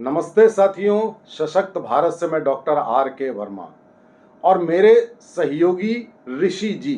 नमस्ते साथियों, सशक्त भारत से मैं डॉक्टर आर के वर्मा और मेरे सहयोगी ऋषि जी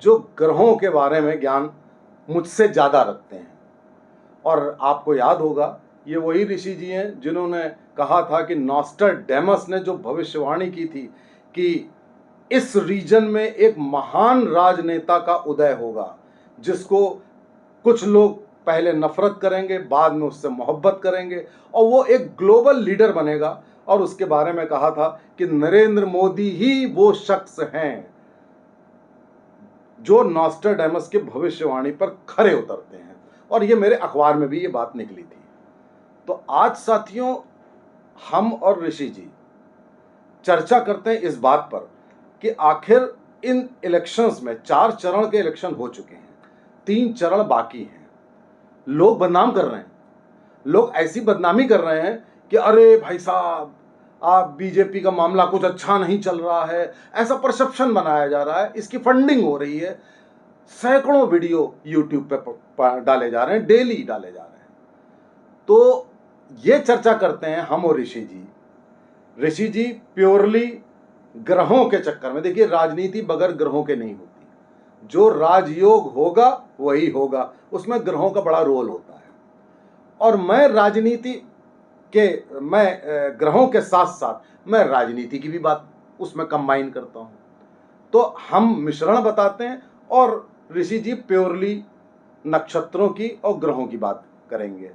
जो ग्रहों के बारे में ज्ञान मुझसे ज़्यादा रखते हैं। और आपको याद होगा, ये वही ऋषि जी हैं जिन्होंने कहा था कि नॉस्ट्रडेमस ने जो भविष्यवाणी की थी कि इस रीजन में एक महान राजनेता का उदय होगा, जिसको कुछ लोग पहले नफरत करेंगे, बाद में उससे मोहब्बत करेंगे और वो एक ग्लोबल लीडर बनेगा। और उसके बारे में कहा था कि नरेंद्र मोदी ही वो शख्स हैं जो नॉस्ट्रडेमस की भविष्यवाणी पर खरे उतरते हैं। और ये मेरे अखबार में भी ये बात निकली थी। तो आज साथियों, हम और ऋषि जी चर्चा करते हैं इस बात पर कि आखिर इन इलेक्शंस में 4 चरण के इलेक्शन हो चुके हैं, 3 चरण बाकी हैं। लोग बदनाम कर रहे हैं, लोग ऐसी बदनामी कर रहे हैं कि अरे भाई साहब, आप बीजेपी का मामला कुछ अच्छा नहीं चल रहा है, ऐसा परसेप्शन बनाया जा रहा है, इसकी फंडिंग हो रही है। सैकड़ों वीडियो यूट्यूब पे डाले जा रहे हैं, डेली डाले जा रहे हैं। तो ये चर्चा करते हैं हम और ऋषि जी। ऋषि जी प्योरली ग्रहों के चक्कर में, देखिए राजनीति बगैर ग्रहों के नहीं होती। जो राजयोग होगा वही होगा, उसमें ग्रहों का बड़ा रोल होता है। और मैं राजनीति के ग्रहों के साथ साथ मैं राजनीति की भी बात उसमें कंबाइन करता हूं। तो हम मिश्रण बताते हैं और ऋषि जी प्योरली नक्षत्रों की और ग्रहों की बात करेंगे।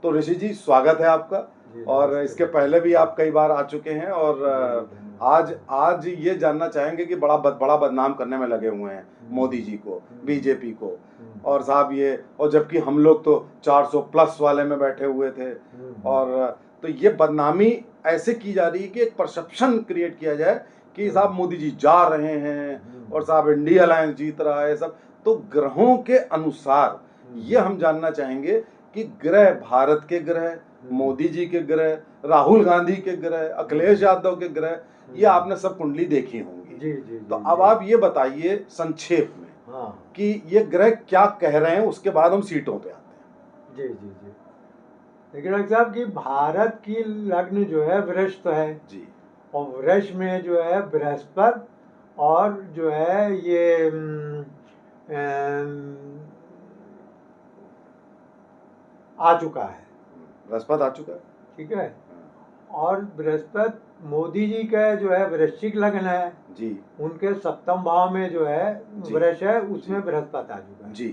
तो ऋषि जी, स्वागत है आपका। और इसके पहले भी आप कई बार आ चुके हैं और आज ये जानना चाहेंगे कि बड़ा बदनाम करने में लगे हुए हैं मोदी जी को, बीजेपी को। और साहब ये, और जबकि हम लोग तो 400 प्लस वाले में बैठे हुए थे। और तो ये बदनामी ऐसे की जा रही है कि एक परसेप्शन क्रिएट किया जाए कि साहब मोदी जी जा रहे हैं और साहब इंडिया अलायंस जीत रहा है सब। तो ग्रहों के अनुसार ये हम जानना चाहेंगे कि ग्रह, भारत के ग्रह, मोदी जी के ग्रह, राहुल गांधी के ग्रह, अखिलेश यादव के ग्रह, ये आपने सब कुंडली देखी होंगी। जी। तो अब आप ये बताइए संक्षेप में कि ये ग्रह क्या कह रहे हैं, उसके बाद हम सीटों पे आते हैं। जी। लेकिन डॉक्टर साहब की भारत की लग्न जो है वृष तो है जी, और वृष में जो है बृहस्पति और जो है ये आ चुका है। बृहस्पति आ चुका है, ठीक है। और बृहस्पति मोदी जी का जो है वृश्चिक लग्न है जी, उनके 7वें भाव में जो है वृष है, उसमें बृहस्पति आ चुका है। जी।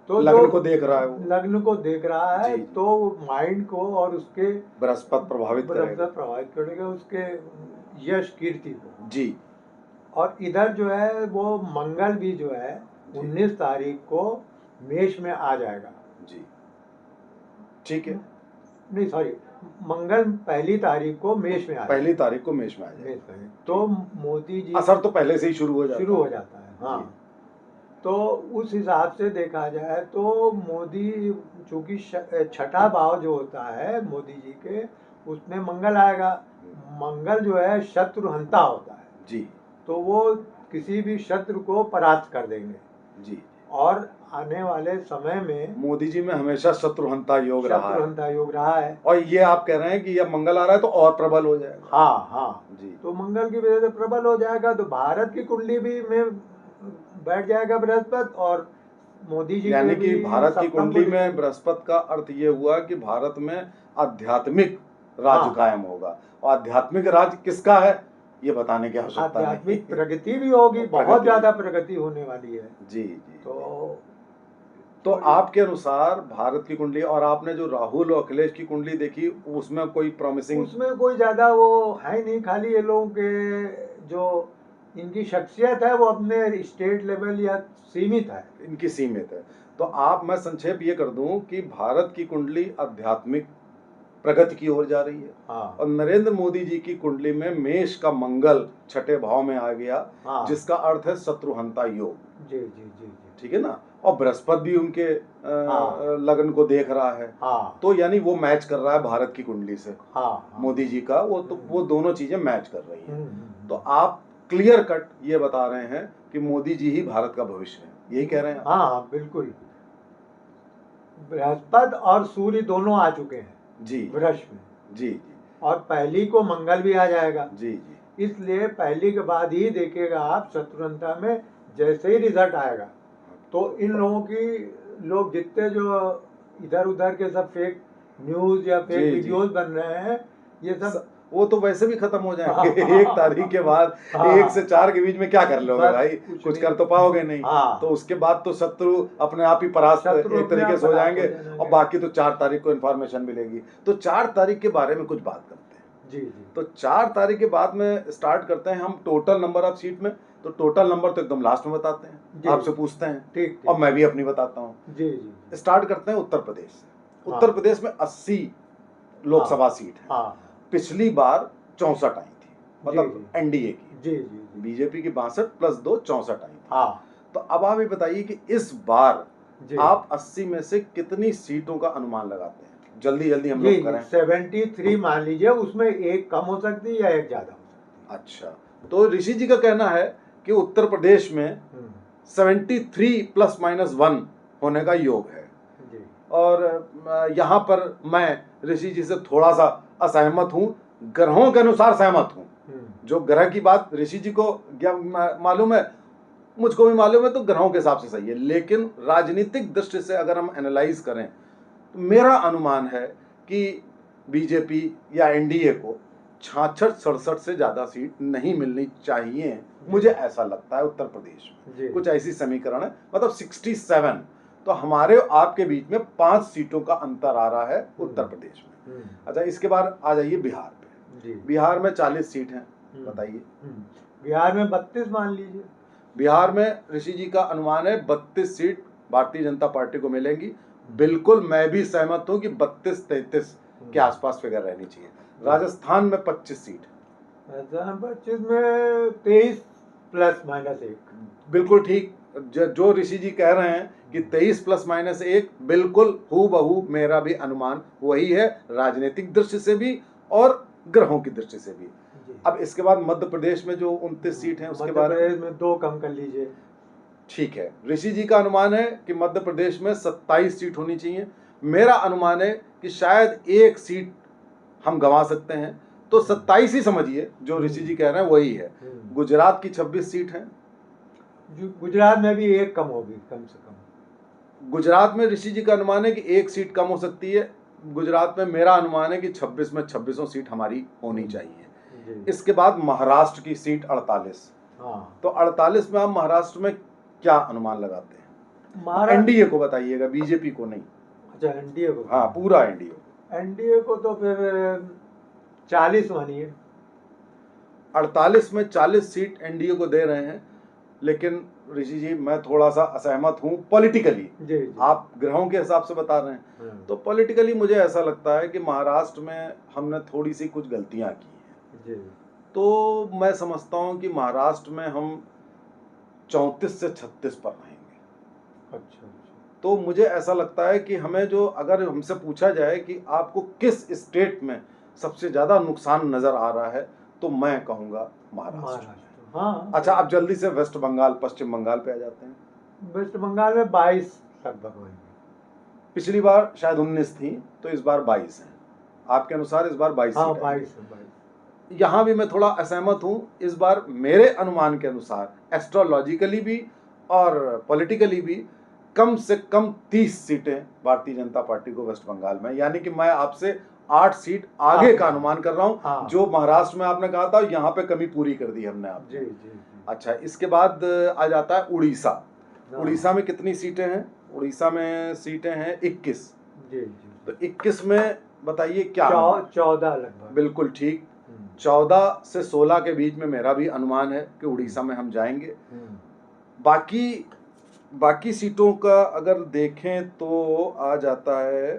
तो लग्न को देख रहा है वो, लग्न को देख रहा है। जी। तो माइंड को और उसके बृहस्पति प्रभावित करेगा उसके यश कीर्ति को। जी। और इधर जो है वो मंगल भी जो है 19 तारीख को मेष में आ जाएगा। जी, ठीक है। नहीं सॉरी, मंगल 1 तारीख को मेष में आ जाएगा। 1 तारीख को मेष में आ जाएगा। तो मोदी जी असर तो पहले से ही शुरू हो जाता है। हाँ। तो उस हिसाब से देखा जाए तो मोदी, चूंकि 6ठा भाव जो होता है मोदी जी के, उसमें मंगल आएगा। मंगल जो है शत्रुहंता होता है। जी। तो वो किसी भी शत्रु को परास्त कर देंगे। जी। और आने वाले समय में मोदी जी में हमेशा शत्रुहंता योग रहा है। और ये आप कह रहे हैं कि यह मंगल आ रहा है तो और प्रबल हो जाएगा। हाँ जी। तो मंगल की वजह से प्रबल हो जाएगा। तो भारत की कुंडली भी में बैठ जाएगा बृहस्पति और मोदी जी यानी कि भारत की कुंडली में बृहस्पति का अर्थ ये हुआ कि भारत में आध्यात्मिक राज कायम होगा। और आध्यात्मिक राज किसका है ये बताने की आवश्यकता नहीं। आध्यात्मिक प्रगति भी होगी, बहुत ज्यादा प्रगति होने वाली है। जी। तो आपके अनुसार भारत की कुंडली, और आपने जो राहुल और अखिलेश की कुंडली देखी, उसमें कोई प्रॉमिसिंग, उसमें कोई ज्यादा वो है नहीं। खाली ये लोगों के जो इनकी शख्सियत है वो अपने स्टेट लेवल या सीमित है, इनकी सीमित है। तो आप, मैं संक्षेप ये कर दूं कि भारत की कुंडली आध्यात्मिक प्रगति की ओर जा रही है। और नरेंद्र मोदी जी की कुंडली में मेष का मंगल 6ठे भाव में आ गया, जिसका अर्थ है शत्रुहंता योग। जी। ठीक है ना। और बृहस्पति भी उनके लग्न को देख रहा है। तो यानी वो मैच कर रहा है भारत की कुंडली से। मोदी जी का वो दोनों चीजें मैच कर रही हैं। तो आप क्लियर कट ये बता रहे हैं कि मोदी जी ही भारत का भविष्य है, यही कह रहे हैं? हाँ बिल्कुल। बृहस्पति और सूर्य दोनों आ चुके हैं जी वृष में। जी। और पहली को मंगल भी आ जाएगा। जी जी। इसलिए पहली के बाद ही देखिएगा आप शत्रुघ्नता में जैसे ही रिजल्ट आएगा तो इन लोगों की लोग जितने जो इधर उधर के सब फेक न्यूज या जी, फेक जी। वीडियोस बन रहे हैं ये सब वो तो वैसे भी खत्म हो जाएंगे 1 तारीख के बाद। हाँ। 1 से 4 के बीच में क्या कर लोगे बस भाई, कुछ कुछ नहीं। कर तो पाओगे नहीं। हाँ। तो उसके बाद तो शत्रु अपने आप ही परास्त शत्रु एक अपने तरीके आप से हो परास्त हो जाएंगे जाएंगे। और बाकी तो 4 तारीख को इन्फॉर्मेशन मिलेगी। तो 4 तारीख के बारे में कुछ बात करते हैं। जी जी। तो 4 तारीख के बाद में स्टार्ट करते हैं हम टोटल नंबर ऑफ सीट में। तो टोटल नंबर तो एकदम लास्ट में बताते हैं, जी। आपसे पूछते हैं ठीक और मैं भी अपनी बताता हूँ। जी जी। स्टार्ट करते हैं उत्तर प्रदेश से। हाँ। उत्तर प्रदेश में 80 लोकसभा सीट है। हाँ। पिछली बार 64 आई थी, मतलब जी, एनडीए की। जी जी जी। बीजेपी की 62 प्लस 2 64 आई थी। हाँ तो अब आप ये बताइए कि इस बार जी। आप 80 में से कितनी सीटों का अनुमान लगाते हैं? जल्दी जल्दी हम जी लोग करें। 73 मान लीजिए, उसमें एक कम हो सकती है या एक ज्यादा हो सकती अच्छा, तो ऋषि जी का कहना है कि उत्तर प्रदेश में है। 73 प्लस माइनस 1 होने का योग है। जी और यहाँ पर मैं ऋषि जी से थोड़ा सा असहमत हूँ, ग्रहों के अनुसार सहमत हूँ। जो ग्रह की बात ऋषि जी को मालूम है, मुझको भी मालूम है, तो ग्रहों के हिसाब से सही है। लेकिन राजनीतिक दृष्टि से अगर हम एनालाइज करें तो मेरा अनुमान है कि बीजेपी या एनडीए को 66-67 से ज्यादा सीट नहीं मिलनी चाहिए, मुझे ऐसा लगता है। उत्तर प्रदेश जी। में कुछ ऐसी समीकरण है, मतलब 67। तो हमारे आपके बीच में 5 सीटों का अंतर आ रहा है उत्तर प्रदेश में। अच्छा, इसके बाद आ जाइए बिहार पे। जी। बिहार में 40 सीट हैं, बताइए। बिहार में 32 मान लीजिए। बिहार में ऋषि जी का अनुमान है 32 सीट भारतीय जनता पार्टी को मिलेंगी। बिल्कुल मैं भी सहमत हूं कि 32-33 के आसपास फिगर रहनी चाहिए। राजस्थान में 25 सीट, राजस्थान 25 में 23 प्लस माइनस 1। बिल्कुल ठीक। जो ऋषि जी कह रहे हैं कि 23 प्लस माइनस 1, बिल्कुल हूबहू मेरा भी अनुमान वही है, राजनीतिक दृष्टि से भी और ग्रहों की दृष्टि से भी। अब इसके बाद मध्य प्रदेश में जो 29 सीट हैं उसके बारे में 2 कम कर लीजिए। ठीक है, ऋषि जी का अनुमान है कि मध्य प्रदेश में 27 सीट होनी चाहिए। मेरा अनुमान है कि शायद 1 सीट हम गंवा सकते हैं, तो 27 ही समझिए जो ऋषि जी कह रहे हैं वही है। गुजरात की 26 सीट है। गुजरात में भी 1 कम होगी कम से कम। गुजरात में ऋषि जी का अनुमान है कि 1 सीट कम हो सकती है। गुजरात में मेरा अनुमान है कि 26 में 26 सीट हमारी होनी चाहिए। इसके बाद महाराष्ट्र की सीट 48। तो 48 में आप महाराष्ट्र में क्या अनुमान लगाते हैं? एनडीए को बताइएगा, बीजेपी को नहीं। अच्छा, एनडीए को? हाँ, पूरा एनडीए को। एनडीए को तो फिर 40 मानिए। 48 में 40 सीट एनडीए को दे रहे हैं, लेकिन ऋषि जी मैं थोड़ा सा असहमत हूँ पॉलिटिकली। आप ग्रहों के हिसाब से बता रहे हैं, तो पॉलिटिकली मुझे ऐसा लगता है कि महाराष्ट्र में हमने थोड़ी सी कुछ गलतियां की हैं। तो मैं समझता हूँ कि महाराष्ट्र में हम 34 से 36 पर रहेंगे। अच्छा। तो मुझे ऐसा लगता है कि हमें जो, अगर हमसे पूछा जाए कि आपको किस स्टेट में सबसे ज्यादा नुकसान नजर आ रहा है, तो मैं कहूँगा महाराष्ट्र। हाँ। अच्छा, अब जल्दी से वेस्ट बंगाल, पश्चिम बंगाल पे आ जाते हैं। वेस्ट बंगाल में 22 लगभग होंगे। पिछली बार शायद 19 थी, तो इस बार 22 हैं। आपके अनुसार इस बार 22 हाँ, सीट 22। यहाँ भी मैं थोड़ा असहमत हूँ। इस बार मेरे अनुमान के अनुसार एस्ट्रोलॉजिकली भी और पॉलिटिकली भी कम से कम 30 सीटें भारतीय जनता पार्टी को वेस्ट बंगाल में, यानी कि मैं आपसे 8 सीट आगे का अनुमान कर रहा हूँ। हाँ। जो महाराष्ट्र में आपने कहा था, यहाँ पे कमी पूरी कर दी हमने आपने। जी। अच्छा, इसके बाद आ जाता है उड़ीसा। उड़ीसा में कितनी सीटें हैं? उड़ीसा में सीटें हैं 21। जी। तो 21 में बताइए क्या? 14 लगभग। बिल्कुल ठीक। 14 से 16 के बीच में मेरा भी अनुमान है कि उड़ीसा में हम जाएंगे। बाकी सीटों का अगर देखें तो आ जाता है।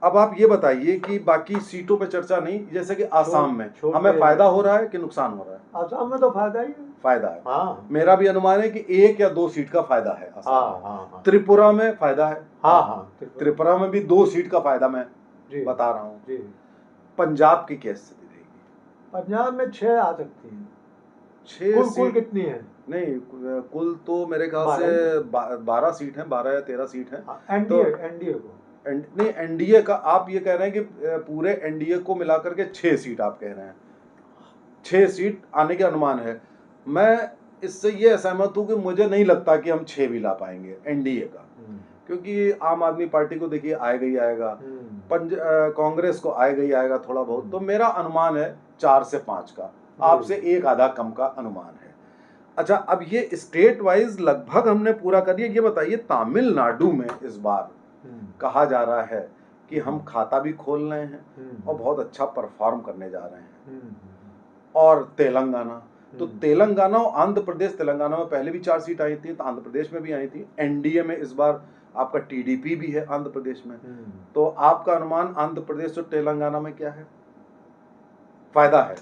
अब आप ये बताइए कि बाकी सीटों पे चर्चा नहीं, जैसे कि आसाम में हमें फायदा हो रहा है कि नुकसान हो रहा है? आसाम में तो फायदा ही है। फायदा है। हाँ। मेरा भी अनुमान है कि 1 या 2 सीट का फायदा है आसाम में। हाँ। त्रिपुरा में फायदा है। हाँ। त्रिपुरा में भी 2 सीट का फायदा मैं बता रहा हूँ। पंजाब की क्या स्थिति रहेगी? पंजाब में 6 आ सकती है। 6 कुल कितनी है? नहीं, कुल तो मेरे ख्याल से 12 सीट हैं, 12 या 13 सीट हैं। एनडीए को नहीं, एनडीए का आप ये कह रहे हैं कि पूरे एनडीए को मिलाकर के 6 सीट आप कह रहे हैं, 6 सीट आने के अनुमान है। मैं इससे ये असहमत हूँ कि मुझे नहीं लगता कि हम 6 भी ला पाएंगे एनडीए का, क्योंकि आम आदमी पार्टी को देखिए आएगा ही आएगा, कांग्रेस को आएगा ही आएगा थोड़ा बहुत। तो मेरा अनुमान है 4 से 5 का, आपसे एक आधा कम का अनुमान है। अच्छा, अब ये स्टेट वाइज लगभग हमने पूरा कर दिया। ये बताइए, तमिलनाडु में इस बार कहा जा रहा है कि हम खाता भी खोल रहे हैं और बहुत अच्छा परफॉर्म करने जा रहे हैं। और तेलंगाना, तो तेलंगाना और आंध्र प्रदेश, तेलंगाना में पहले भी 4 सीट आई थी, तो आंध्र प्रदेश में भी आई थी। एनडीए में इस बार आपका टीडीपी भी है आंध्र प्रदेश में। तो आपका अनुमान आंध्र प्रदेश और तेलंगाना में क्या है, फायदा है?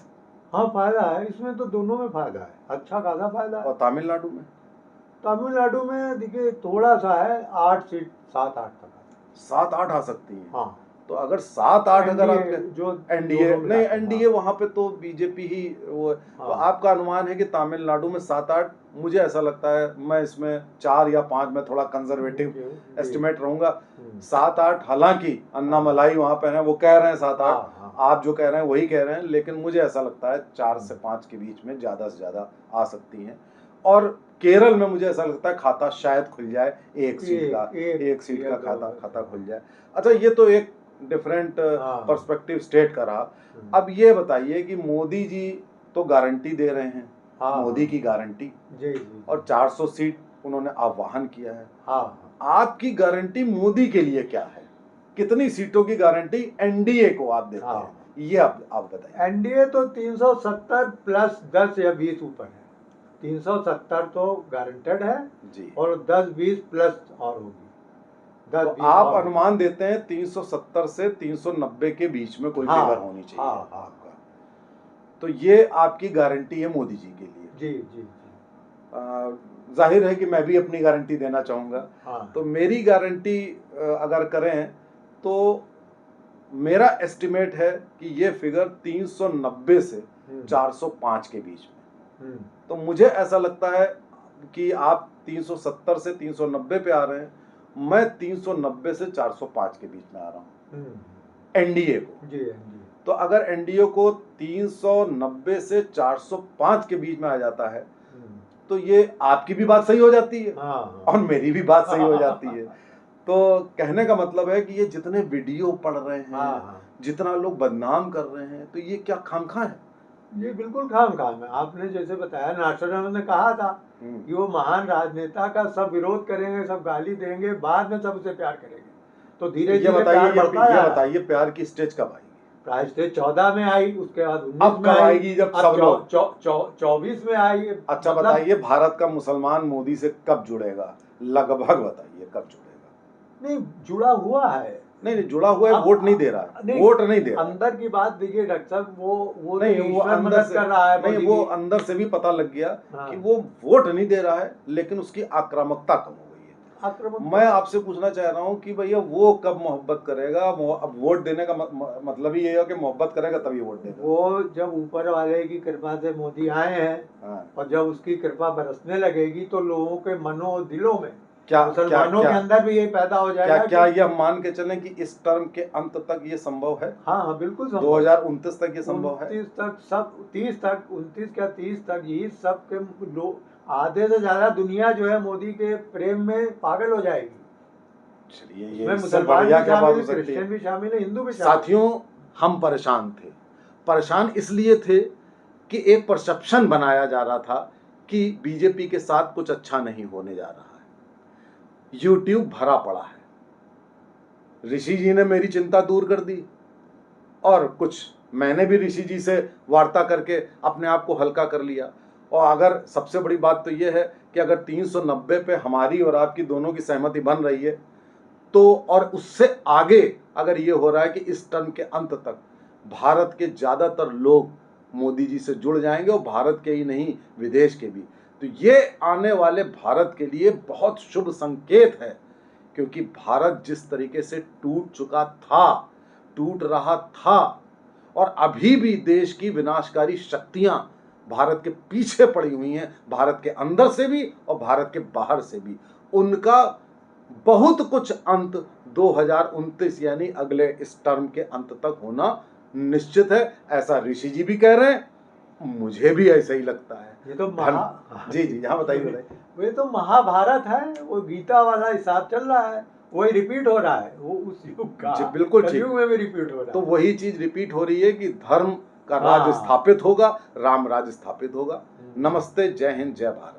हाँ फायदा है, इसमें तो दोनों में फायदा है, अच्छा खासा फायदा है। और तमिलनाडु में? तमिलनाडु में देखिए थोड़ा सा है, 8 सीट 7-8 तक 7-8 आ सकती है। हाँ, तो अगर 7-8 अगर आपके जो एनडीए नहीं, एनडीए वहां पे तो बीजेपी ही वो, तो आपका अनुमान है कि तमिलनाडु में 7-8। मुझे ऐसा लगता है, मैं इसमें 4 या 5 में थोड़ा कंजर्वेटिव एस्टिमेट रहूंगा। 7-8, हालांकि अन्नामलाई वहां पे है, वो कह रहे हैं 7-8, आप जो कह रहे हैं वही कह रहे हैं, लेकिन मुझे ऐसा लगता है 4 से 5 के बीच में ज्यादा से ज्यादा आ सकती हैं। और केरल में मुझे ऐसा लगता है खाता शायद खुल जाए, एक सीट का खाता खुल जाए। अच्छा, ये तो एक डिफरेंट पर्सपेक्टिव स्टेट का रहा। अब ये बताइए कि मोदी जी तो गारंटी दे रहे हैं, मोदी की गारंटी, और 400 सीट उन्होंने आह्वान किया है। आपकी गारंटी मोदी के लिए क्या है? कितनी सीटों की गारंटी एनडीए को आप देते हैं, ये आप बताइए। एनडीए तो 370 प्लस 10 या 20 ऊपर है। 370 तो गारंटेड है जी, और 10-20 प्लस और होगी। तो आप अनुमान देते हैं 370 से 390 के बीच में कोई फिगर होनी चाहिए आपका। तो ये आपकी गारंटी है मोदी जी के लिए? जी जी जी। जाहिर है कि मैं भी अपनी गारंटी देना चाहूंगा। तो मेरी गारंटी अगर करें तो मेरा एस्टिमेट है कि ये फिगर 390 से 405 के बीच में। तो मुझे ऐसा लगता है कि आप 370 से 390 पे आ रहे हैं, मैं 390 से 405 के बीच में आ रहा हूँ एनडीए को जी। तो अगर एनडीए को 390 से 405 के बीच में आ जाता है तो ये आपकी भी बात सही हो जाती है और मेरी भी बात सही हो जाती है। तो कहने का मतलब है कि ये जितने वीडियो पढ़ रहे हैं, जितना लोग बदनाम कर रहे हैं, तो ये क्या खामखा है? ये बिल्कुल खामखाम है। आपने जैसे बताया, नासर ने कहा था कि वो महान राजनेता का सब विरोध करेंगे, सब गाली देंगे, बाद में सब उसे प्यार करेंगे। तो धीरे धीरे बताइए प्यार की स्टेज कब आएगी? स्टेज 14 में आई, उसके बाद 19 अब कब आएगी? जब सब लोग 24 में आई। अच्छा बताइए, भारत का मुसलमान मोदी से कब जुड़ेगा? लगभग बताइए कब जुड़ेगा? नहीं, जुड़ा हुआ है। नहीं जुड़ा हुआ है, वोट नहीं दे रहा है, वोट नहीं दे रहा। अंदर की बात देखिए डॉक्टर साहब, वो नहीं, वो अंदर से कर रहा है। नहीं, वो अंदर से भी पता लग गया कि वो वोट नहीं दे रहा है, लेकिन उसकी आक्रामकता कम हो गई है। मैं आपसे पूछना चाह रहा हूँ कि भैया वो कब मोहब्बत करेगा? अब वोट देने का मतलब ही ये है कि मोहब्बत करेगा तभी वोट देगा। वो जब ऊपर वाले की कृपा से मोदी आए हैं और जब उसकी कृपा बरसने लगेगी तो लोगों के मनों और दिलों में, मुसलमानों के अंदर भी ये पैदा हो जाएगा। क्या ये हम मान के चलें कि इस टर्म के अंत तक ये संभव है? हाँ बिल्कुल संभव। 2029 तक ये संभव है। 29 तक सब 30 तक 29 क्या 30 तक ये सब के लोग, आधे से ज्यादा दुनिया जो है मोदी के प्रेम में पागल हो जाएगी। चलिए, ये मुसलमान भी शामिल, क्रिश्चियन भी शामिल है, हिंदू भी शामिल। साथियों, हम परेशान थे। परेशान इसलिए थे कि एक परसेप्शन बनाया जा रहा था कि बीजेपी के साथ कुछ अच्छा नहीं होने जा रहा है। यूट्यूब भरा पड़ा है। ऋषि जी ने मेरी चिंता दूर कर दी और कुछ मैंने भी ऋषि जी से वार्ता करके अपने आप को हल्का कर लिया। और अगर सबसे बड़ी बात तो यह है कि अगर 390 पे हमारी और आपकी दोनों की सहमति बन रही है तो, और उससे आगे अगर ये हो रहा है कि इस टर्म के अंत तक भारत के ज़्यादातर लोग मोदी जी से जुड़ जाएंगे, और भारत के ही नहीं विदेश के भी, तो ये आने वाले भारत के लिए बहुत शुभ संकेत है। क्योंकि भारत जिस तरीके से टूट चुका था, टूट रहा था, और अभी भी देश की विनाशकारी शक्तियां भारत के पीछे पड़ी हुई हैं, भारत के अंदर से भी और भारत के बाहर से भी। उनका बहुत कुछ अंत 2029 यानी अगले इस टर्म के अंत तक होना निश्चित है, ऐसा ऋषि जी भी कह रहे हैं, मुझे भी ऐसा ही लगता है। ये तो जी जी, हाँ बताइए बताइए। वे तो महाभारत है, वो गीता वाला हिसाब चल रहा है, वही रिपीट हो रहा है, वो उस युग का जी बिल्कुल ठीक, कलयुग में भी रिपीट हो रहा तो है। वही चीज रिपीट हो रही है कि धर्म का राज हाँ। स्थापित होगा, राम राज स्थापित होगा। हम्म। नमस्ते, जय हिंद, जय भारत।